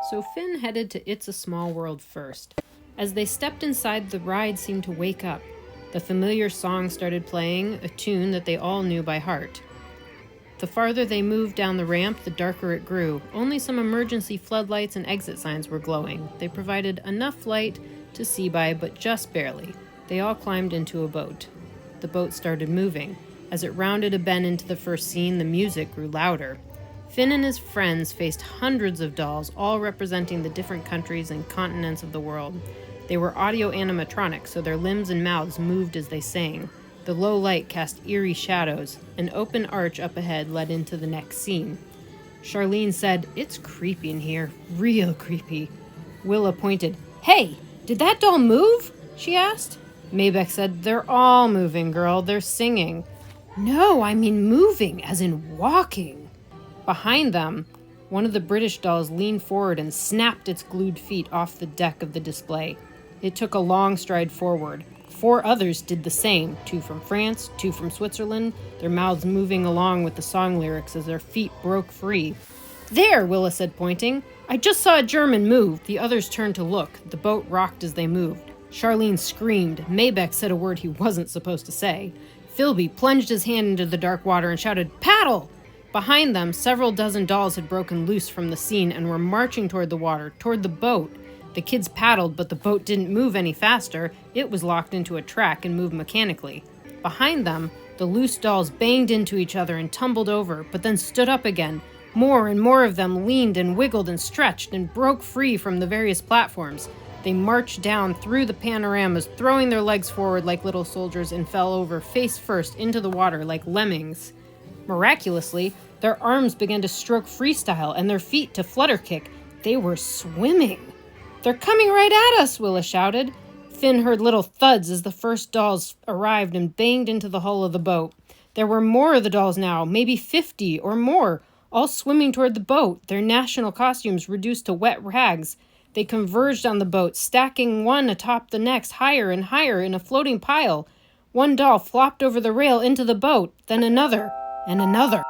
So Finn headed to It's a Small World first. As they stepped inside, the ride seemed to wake up. The familiar song started playing, a tune that they all knew by heart. The farther they moved down the ramp, the darker it grew. Only some emergency floodlights and exit signs were glowing. They provided enough light to see by, but just barely. They all climbed into a boat. The boat started moving. As it rounded a bend into the first scene, the music grew louder. Finn and his friends faced hundreds of dolls, all representing the different countries and continents of the world. They were audio animatronics, so their limbs and mouths moved as they sang. The low light cast eerie shadows. An open arch up ahead led into the next scene. Charlene said, "It's creepy in here. Real creepy." Willa pointed. "Hey, did that doll move?" she asked. Maybeck said, "They're all moving, girl. They're singing." "No, I mean moving, as in walking." Behind them, one of the British dolls leaned forward and snapped its glued feet off the deck of the display. It took a long stride forward. 4 others did the same, 2 from France, 2 from Switzerland, their mouths moving along with the song lyrics as their feet broke free. "There," Willa said, pointing. "I just saw a German move." The others turned to look. The boat rocked as they moved. Charlene screamed. Maybeck said a word he wasn't supposed to say. Philby plunged his hand into the dark water and shouted, "Paddle!" Behind them, several dozen dolls had broken loose from the scene and were marching toward the water, toward the boat. The kids paddled, but the boat didn't move any faster. It was locked into a track and moved mechanically. Behind them, the loose dolls banged into each other and tumbled over, but then stood up again. More and more of them leaned and wiggled and stretched and broke free from the various platforms. They marched down through the panoramas, throwing their legs forward like little soldiers, and fell over face first into the water like lemmings. Miraculously, their arms began to stroke freestyle and their feet to flutter kick. They were swimming. "They're coming right at us," Willa shouted. Finn heard little thuds as the first dolls arrived and banged into the hull of the boat. There were more of the dolls now, maybe 50 or more, all swimming toward the boat, their national costumes reduced to wet rags. They converged on the boat, stacking one atop the next, higher and higher in a floating pile. One doll flopped over the rail into the boat, then another, and another.